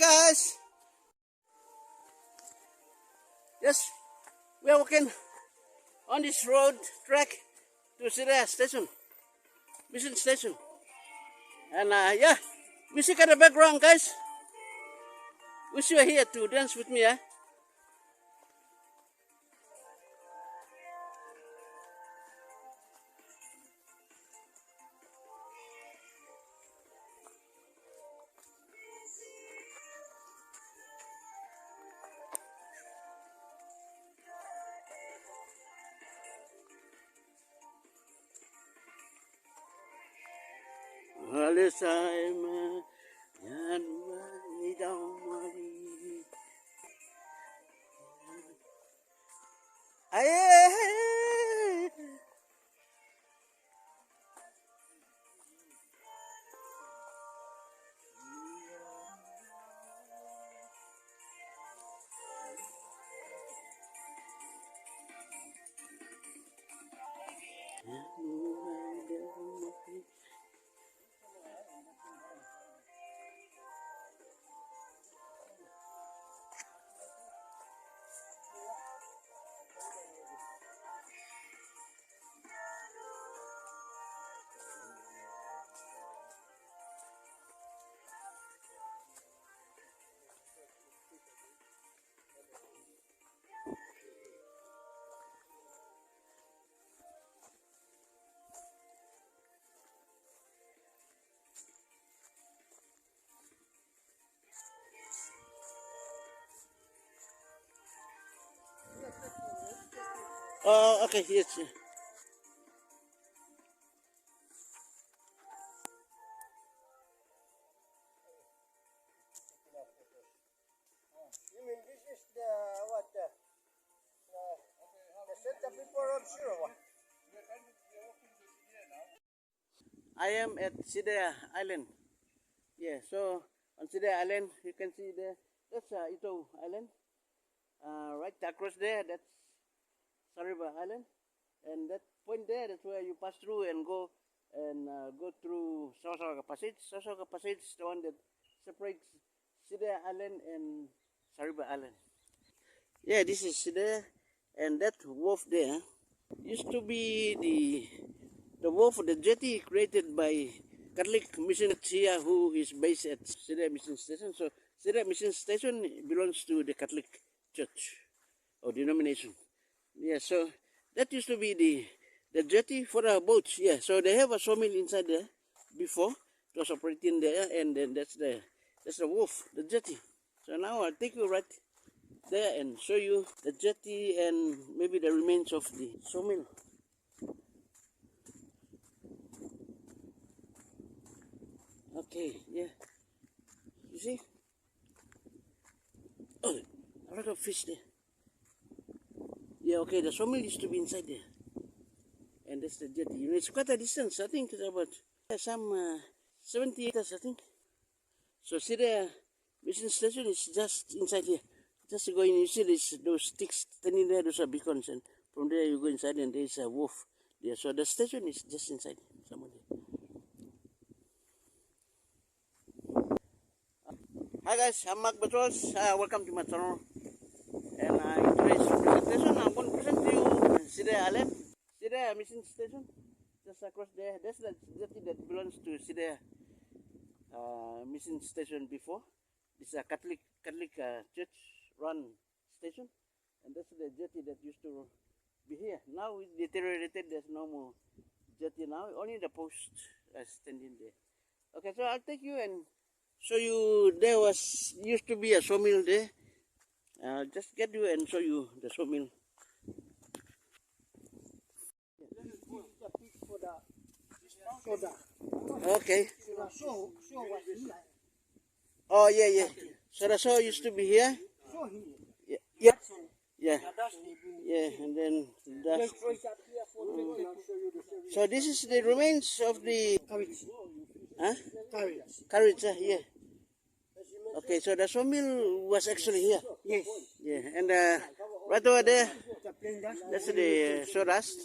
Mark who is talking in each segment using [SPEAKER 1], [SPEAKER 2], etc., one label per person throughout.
[SPEAKER 1] guys. Yes, we are walking on this road track to Sideia Station, Mission Station. And yeah, music at the background, guys. Wish you are here to dance with me, eh? Oh, okay, yes.
[SPEAKER 2] You mean this is the what the center before road or what?
[SPEAKER 1] I am at Sideia Island. Yeah, so on Sideia Island, you can see there, that's Ito Island. Right across there, that's Sawmill Island. And that point there, that's where you pass through and go through Sawmill Passage. Sawmill Passage is the one that separates Sideia Island and Sawmill Island. Yeah, this is Sideia, and that wharf there used to be the wharf, the jetty created by Catholic Mission here, who is based at Sideia Mission Station. So Sideia Mission Station belongs to the Catholic Church or denomination. Yeah, so that used to be the jetty for the boats. Yeah, so they have a sawmill inside there before. It was operating there, and then that's the wharf, the jetty. So now I'll take you right there and show you the jetty and maybe the remains of the sawmill. Okay, yeah. You see? Oh, a lot of fish there. Yeah, okay, the sawmill used to be inside there. And that's the jetty. You know, it's quite a distance. I think it's about some 70 meters, I think. So Sideia Mission Station is just inside here. Just go in, you see those sticks standing there, those are beacons. And from there you go inside and there's a wharf there. So the station is just inside somewhere there. Hi guys, I'm Mark Batros. Welcome to my channel. And in today's presentation, I'm going to present to you Sideia Island, Sideia Mission Station, just across there. That's the jetty that belongs to Sideia Mission Station before. This is a Catholic church-run station, and that's the jetty that used to be here. Now it's deteriorated. There's no more jetty now. Only the post standing there. Okay, so I'll take you and show you. There used to be a sawmill there. I'll just get you and show you the sawmill. Okay. Oh yeah. So the saw used to be here. Yeah. And then dust. So this is the remains of the carriage. Yeah. Okay, so the sawmill was actually here.
[SPEAKER 2] Yes.
[SPEAKER 1] Yeah, and right over there, that's the sawdust.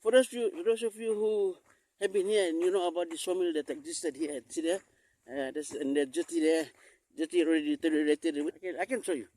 [SPEAKER 1] For those of you who have been here and you know about the sawmill that existed here at Sideia, and the jetty there, Jetty already deteriorated. I can show you.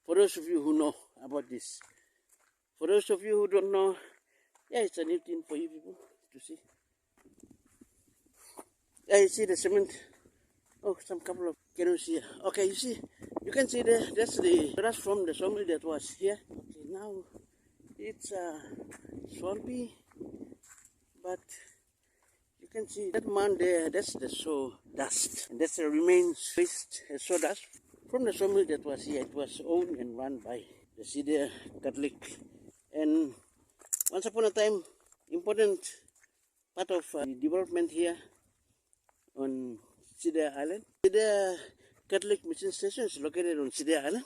[SPEAKER 1] For those of you who know about this. For those of you who don't know, yeah, it's a new thing for you people to see. Yeah, you see the cement. Oh, some couple of canoes here. Okay, you see, you can see that's the rust from the sawmill that was here. Okay, now it's swampy, but you can see that mound there, that's the sawdust. And that's the remains waste sawdust from the sawmill that was here. It was owned and run by the Sideia Catholic. And once upon a time, important part of the development here on Sideia Island. Sideia Catholic Mission Station is located on Sideia Island.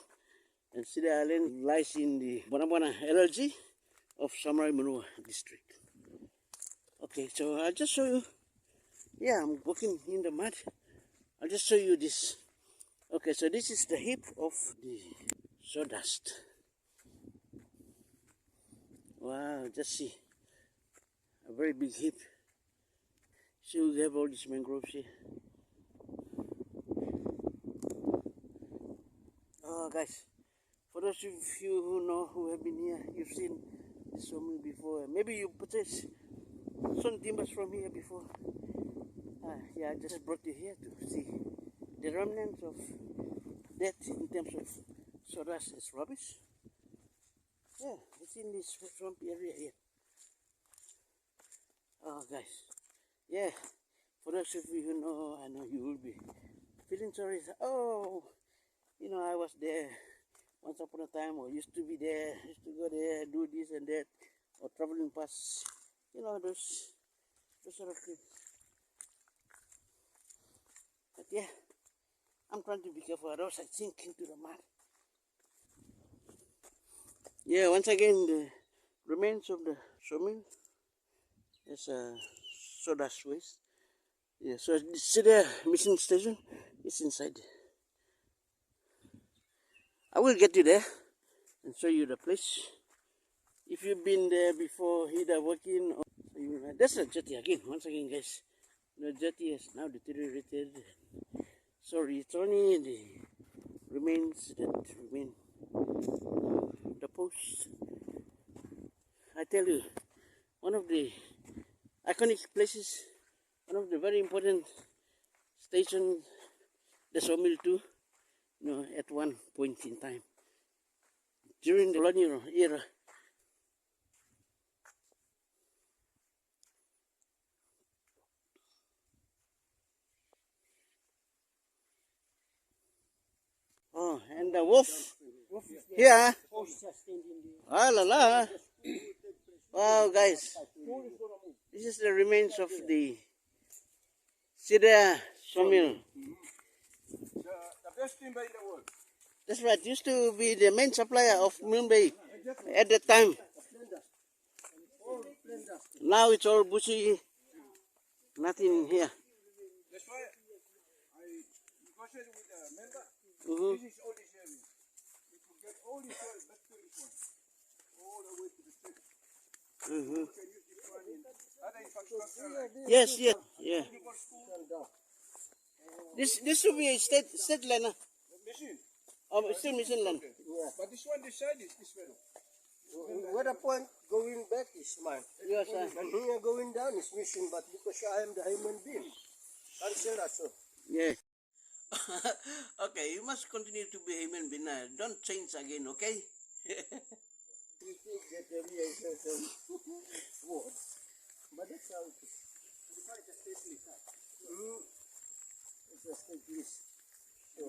[SPEAKER 1] And Sideia Island lies in the Bwanabwana LLG of Samarai, Murua district. Okay, so I'll just show you. Yeah, I'm walking in the mud. I'll just show you this. Okay, so this is the heap of the sawdust. Wow, just see. A very big heap. See, we have all these mangroves here. Oh, guys, for those of you who know, who have been here, you've seen the sawmill before. Maybe you purchased some timbers from here before. Yeah, I just brought you here to see the remnants of that in terms of sawdust as rubbish. Yeah, it's in this swampy area here. Oh, guys. Yeah, for those of you who know, I know you will be feeling sorry. Oh, you know, I was there once upon a time, or used to be there, used to go there, do this and that, or traveling past, you know, those sort of things. But yeah, I'm trying to be careful, or else I sink into the mud. Yeah, once again, the remains of the sawmill. There's a sawdust waste. Yeah, so see the mission station is inside. I will get you there and show you the place. If you've been there before, either working or that's a jetty again. Once again, guys, the jetty is now deteriorated. Sorry, it's only the remains that remain. The post. I tell you, one of the iconic places, one of the very important stations, the sawmill too, you know, at one point in time during the colonial era. Oh, and the Wharf here. Ah la la. Wow, guys, this is the remains of the Sideia Sawmill.
[SPEAKER 2] The best timber in the world.
[SPEAKER 1] That's right, used to be the main supplier of Milne Bay at that time. Now it's all bushy, nothing here.
[SPEAKER 2] That's why I negotiated with the member.
[SPEAKER 1] Mm-hmm.
[SPEAKER 2] This is all this area. We could get all this oil back to this one. All the way to the state.
[SPEAKER 1] Mm-hmm.
[SPEAKER 2] You can use this one in other infrastructure.
[SPEAKER 1] Yes, yes, yeah. This should be a state land.
[SPEAKER 2] Machine.
[SPEAKER 1] Still mission land.
[SPEAKER 2] Yeah. But this one, this side is this way.
[SPEAKER 3] Where the point going back is mine.
[SPEAKER 1] Yes, sir.
[SPEAKER 3] And here going down is mission, but because I am the human being, can't say that so.
[SPEAKER 1] Yeah. Okay, you must continue to be human being. Don't change again, okay?
[SPEAKER 3] You think that there is a word, but that's how it is.
[SPEAKER 2] It's a state list.
[SPEAKER 3] It's a state list. So,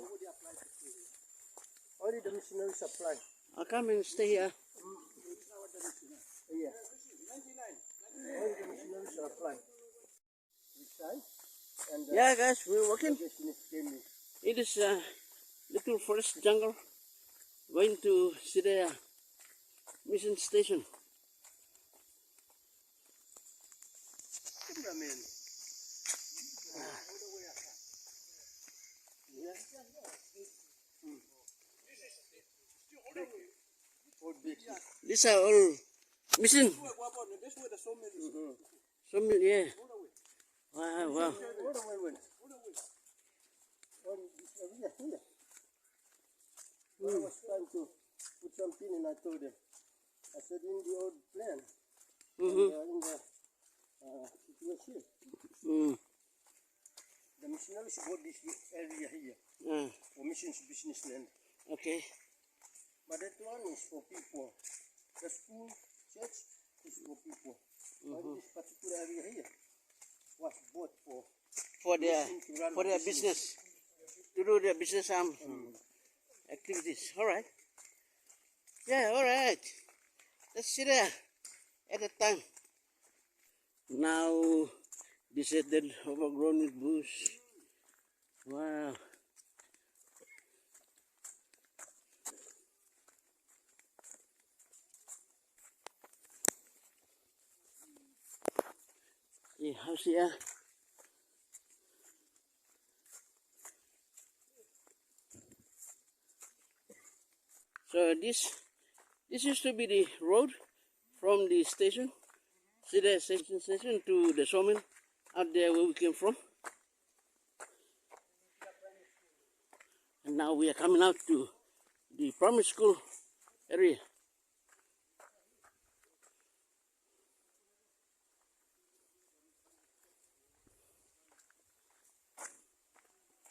[SPEAKER 3] only the missionaries apply.
[SPEAKER 1] I'll come and stay here.
[SPEAKER 3] Yeah. 99. Only the missionaries apply. This side. And
[SPEAKER 1] Yeah, guys, we're walking.
[SPEAKER 3] just finished gaming.
[SPEAKER 1] It is a little forest jungle going to Sideia Mission Station.
[SPEAKER 3] Cameraman.
[SPEAKER 1] These are all mission.
[SPEAKER 2] This way the sawmill is.
[SPEAKER 1] Sawmill, yeah. Wow, wow.
[SPEAKER 3] All the way went. But I was trying to put something in, I told them. I said in the old plan, in the it was here. The missionaries bought this area here for missions business land.
[SPEAKER 1] Okay.
[SPEAKER 3] But that one is for people. The school, church is for people. But this particular area here was bought
[SPEAKER 1] For their
[SPEAKER 3] mission to run
[SPEAKER 1] business. To do their business activities. All right. Yeah, all right. Let's sit there at a time. Now, deserted, overgrown with bush. Wow. The house here. So this used to be the road from the station, Sideia station to the sawmill out there where we came from. And now we are coming out to the primary school area.